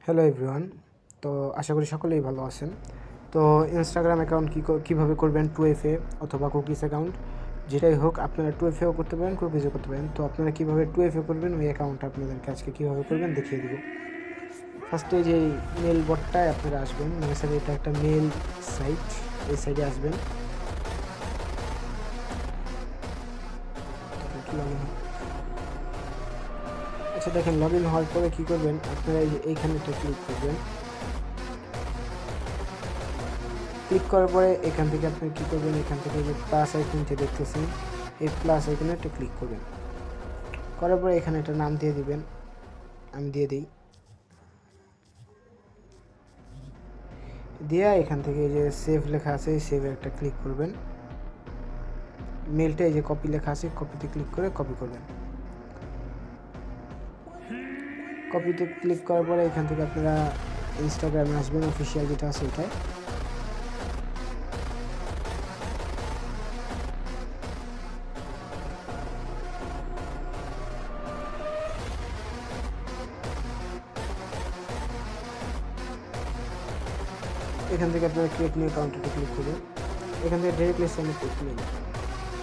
Hello everyone. তো আশা করি সকলেই ভালো আছেন। তো ইনস্টাগ্রাম অ্যাকাউন্ট কীভাবে করবেন 2FA অথবা কুকিজ অ্যাকাউন্ট যেটাই হোক, আপনারা 2FAও করতে পারেন, কুকিজও করতে পারেন। তো আপনারা কীভাবে 2FA করবেন ওই অ্যাকাউন্টটা আপনাদেরকে আজকে কীভাবে করবেন দেখিয়ে দেবো। ফার্স্টে যে মেল বটটায় আপনারা আসবেন, মানে স্যার এটা একটা মেল সাইট, এই সাইডে আসবেন। আচ্ছা দেখেন, লগ ইন হওয়ার পরে কী করবেন, আপনারা এইখানেটা ক্লিক করবেন। ক্লিক করার পরে এখান থেকে আপনি কী করবেন, এখান থেকে যে প্লাস আইকনটি দেখতেছেন, এই প্লাস আইকনে একটা ক্লিক করবেন। করার পরে এখানে একটা নাম দিয়ে দিবেন, আমি দিয়ে দিই। দিয়ে এখান থেকে এই যে সেভ লেখা আছে, এই সেভে একটা ক্লিক করবেন। মেলটা এই যে কপি লেখা আছে, কপিতে ক্লিক করে কপি করবেন। কপিতে ক্লিক করার পরে এখান থেকে আপনারা ইনস্টাগ্রামে আসবেন, অফিসিয়াল যেটা আছে ওইটায়। এখান থেকে আপনারা ক্রিয়েট নিউ অ্যাকাউন্টে ক্লিক করবেন। এখান থেকে ডিরেক্টলি সেন্ড মেল।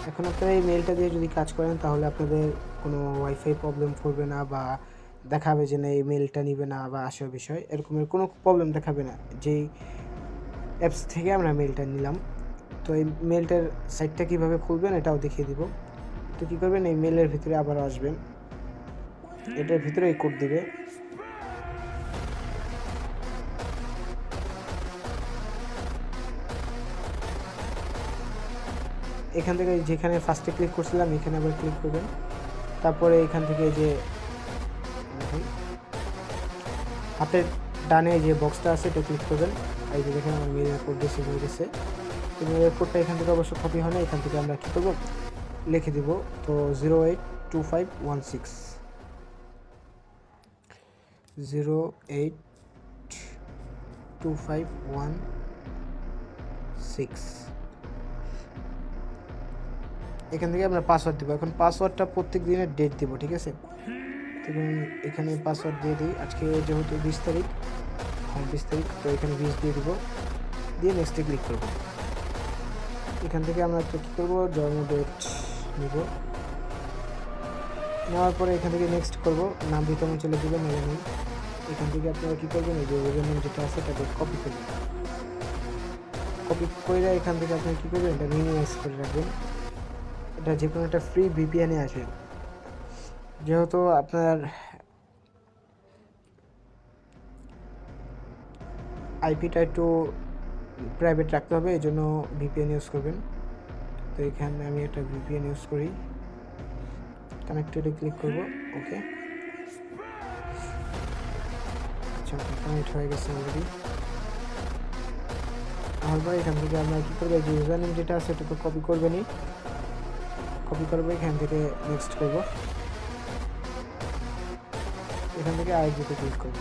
এখন আপনারা এই মেলটা দিয়ে যদি কাজ করেন তাহলে আপনাদের কোনো ওয়াইফাই প্রবলেম করবে না, বা দেখাবে যে না এই মেলটা নিবে না বা আসে বিষয়, এরকমের কোনো প্রবলেম দেখাবে না যেই অ্যাপস থেকে আমরা মেলটা নিলাম। তো এই মেলটার সাইটটা কীভাবে খুলবেন এটাও দেখিয়ে দিব। তো কী করবেন, এই মেলের ভিতরে আবার আসবেন, এটার ভিতরে এই কোড দিবে। এখান থেকে যেখানে ফার্স্টে ক্লিক করছিলাম এখানে আবার ক্লিক করবেন। তারপরে এখান থেকে যে হাতের ডানে যে বক্সটা আছে এটা ক্লিক করবেন। এই যে দেখেন আমার মেলের কোড রিসিভ হয়ে গেছে। তো মেলের কোডটা এখান থেকে অবশ্য কপি হয় না, এখান থেকে আমরা কী করবো লিখে দিব। তো 082516 082516 এখান থেকে আমরা পাসওয়ার্ড দেবো। এখন পাসওয়ার্ডটা প্রত্যেক দিনের ডেট দিব, ঠিক আছে। তখন এখানে পাসওয়ার্ড দিয়ে দিই, আজকে যেহেতু 20 তারিখ, 20 তারিখ, তো এখানে 20 দিয়ে দিব, দিয়ে নেক্সটে ক্লিক করব। এখান থেকে আমরা একটা কী করবো, জন্ম ডেট নিব। নেওয়ার পরে এখান থেকে নেক্সট করব, নাম দিতে আমি চলে দেবেন মেলে নেই। এখান থেকে আপনারা কী করবেন, এই যে ওজন যেটা আছে এটাকে কপি করবেন। কপি করে এখান থেকে আপনি কী করবেন, এটা মিনিমাইজ করে রাখবেন। এটা যে কোনো একটা ফ্রি ভিপিএনে আসবেন। যেহেতু আপনার আইপিটা একটু প্রাইভেট রাখতে হবে, এই জন্য ভিপিএন ইউজ করবেন। তো এখানে আমি একটা ভিপিএন ইউজ করি, কানেক্টেডে ক্লিক করব, ওকে। আচ্ছা কানেক্ট হয়ে গেছে অলরেডি। তারপর এখান থেকে আমরা কী করবো, যে ইউজার নেম যেটা আছে এটা তো কপি করবেনই, কপি করবো, এখান থেকে নেক্সট করব। এখান থেকে আইডিতে ক্লিক করব।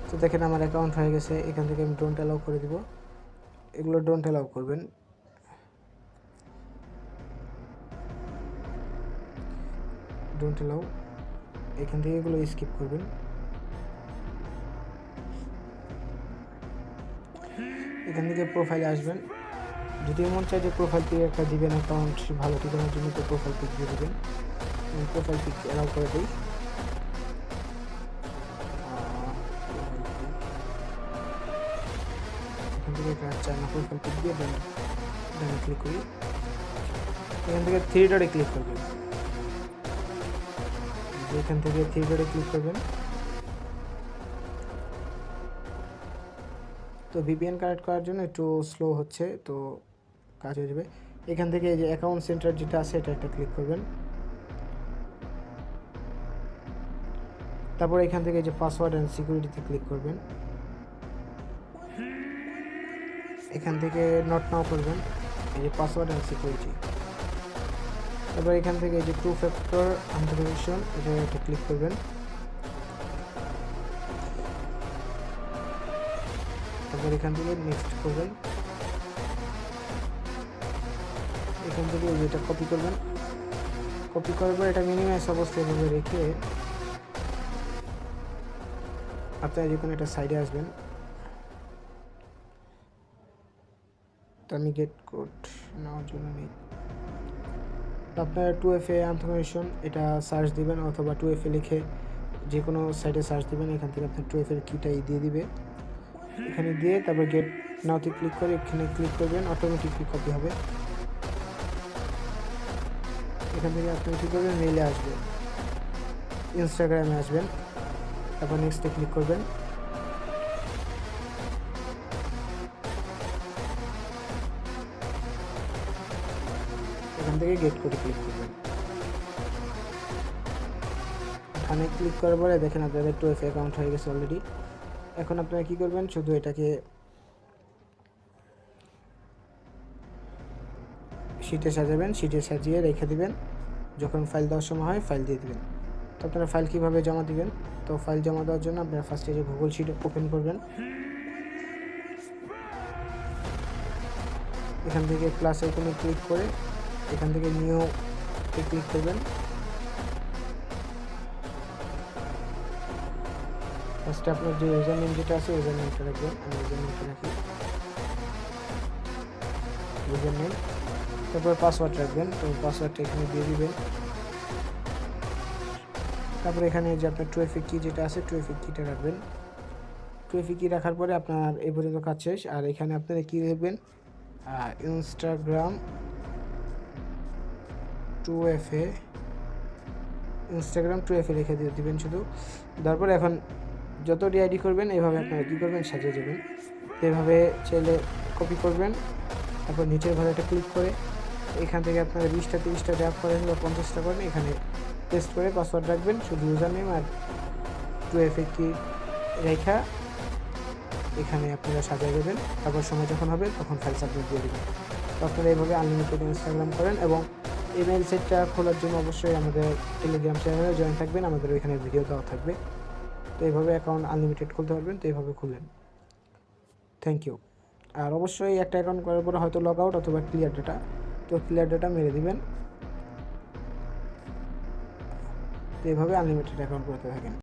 তো দেখেন আমার অ্যাকাউন্ট হয়ে গেছে। এখান থেকে আমি ডোন্ট অ্যালাউ করে দিব, এগুলো ডোন্ট অ্যালাউ করবেন। ডোন্ট অ্যালাউ, এখান থেকে এগুলো স্কিপ করবেন। এখান থেকে প্রোফাইলে আসবেন, যদি মন চায় যে প্রোফাইল পিক একটা দিবেন, অ্যাকাউন্ট ভালো ঠিকানার জন্য, তো প্রোফাইল পিক দিয়ে দেবেন। প্রোফাইল পিক অ্যালাউ করে দিই। এখান থেকে চায় না, প্রোফাইল পিক দিয়ে ডানে ক্লিক করি। এখান থেকে থ্রি ডটে ক্লিক করবেন, এখান থেকে থ্রি ডটে ক্লিক করবেন। তো ভিপিএন কানেক্ট করার জন্য একটু স্লো হচ্ছে, তো কাজ হয়ে যাবে। এখান থেকে এই যে অ্যাকাউন্ট সেন্টার যেটা আছে এটা একটা ক্লিক করবেন। তারপর এখান থেকে যে পাসওয়ার্ড অ্যান্ড সিকিউরিটিতে ক্লিক করবেন। এখান থেকে নট নাও করবেন, এই যে পাসওয়ার্ড অ্যান্ড সিকিউরিটি। তারপর এখান থেকে এই যে 2 ফ্যাক্টর অথেন্টিকেশন এটা একটা ক্লিক করবেন। তারপর এখান থেকে নেক্সট করবেন। এখান থেকে যেটা কপি করবেন, কপি করার পর এটা মিনিমাইজ অবস্থায় এভাবে রেখে আপনারা যে কোনো একটা সাইডে আসবেন। তো আমি গেট কোড নেওয়ার জন্য নেই। তো আপনারা 2FA ইনফরমেশন এটা সার্চ দিবেন, অথবা 2FA লিখে যে কোনো সাইটে সার্চ দিবেন। এখান থেকে আপনার 2FA কিটাই দিয়ে দিবে, এখানে দিয়ে তারপর গেট নাওতে ক্লিক করে এখানে ক্লিক করবেন, অটোমেটিকলি কপি হবে। এখান থেকে আপনি কী করবেন, মেইলে আসবেন, ইনস্টাগ্রামে আসবেন, তারপর নেক্সটে ক্লিক করবেন। এখান থেকে গেট করে ক্লিক করবেন। এখানে ক্লিক করার পরে দেখেন আপনাদের 2FA অ্যাকাউন্ট হয়ে গেছে অলরেডি। এখন আপনারা কী করবেন, শুধু এটাকে শিটে সাজাবেন, শিটে সাজিয়ে রেখে দিবেন। যখন ফাইল দেওয়ার সময় হয় ফাইল দিয়ে দিবেন। তো আপনারা ফাইল কীভাবে জমা দিবেন, তো ফাইল জমা দেওয়ার জন্য আপনারা ফার্স্টে যে গুগল শিট ওপেন করবেন, এখান থেকে প্লাস আইকনে ক্লিক করে এখান থেকে নিউতে ক্লিক করবেন। ফার্স্টে আপনার যে ইউজার নেম যেটা আছে ইউজার নেমটা রাখবেন, আমি ইউজার নেমটা রাখি, ইউজার নেম। তারপর পাসওয়ার্ড রাখবেন, তো পাসওয়ার্ডটা এখানে দিয়ে দিবেন। তারপর এখানে যে আপনার 2FA কি যেটা আছে 2FA কিটা রাখবেন। 2FA কি রাখার পরে আপনার এই পর্যন্ত কাজ শেষ। আর এখানে আপনারা কী দেখবেন, ইনস্টাগ্রাম 2FA রেখে দিয়ে দিবেন শুধু। তারপরে এখন যত আইডি করবেন এইভাবে আপনারা কী করবেন, সাজিয়ে যাবেন। এইভাবে চাইলে কপি করবেন, তারপর নিচের ঘরে ক্লিক করে এখান থেকে আপনারা 20টা 30টা ড্যাপ করেন বা 50টা করেন, এখানে পেস্ট করে পাসওয়ার্ড রাখবেন, শুধু ইউজার নেম আর 2FA কি রেখা এখানে আপনারা সাজিয়ে দেবেন। তারপর সময় যখন হবে তখন ফাইল সাবমিট দিয়ে দেবেন। তো আপনারা এইভাবে আনলিমিটেড ইনস্টাগ্রাম করেন। এবং ইমেল সেটটা খোলার জন্য অবশ্যই আমাদের টেলিগ্রাম চ্যানেলে জয়েন থাকবেন, আমাদের ওইখানে ভিডিও দেওয়া থাকবে। তো এইভাবে অ্যাকাউন্ট আনলিমিটেড খুলতে পারবেন। তো এইভাবে খুললেন। Thank you. আর অবশ্যই একটা অ্যাকাউন্ট করার পরে হয়তো লগ আউট অথবা ক্লিয়ার ডাটা, তো ক্লিয়ার ডাটা মেরে দিবেন। তো এইভাবে আনলিমিটেড অ্যাকাউন্ট করতে থাকেন।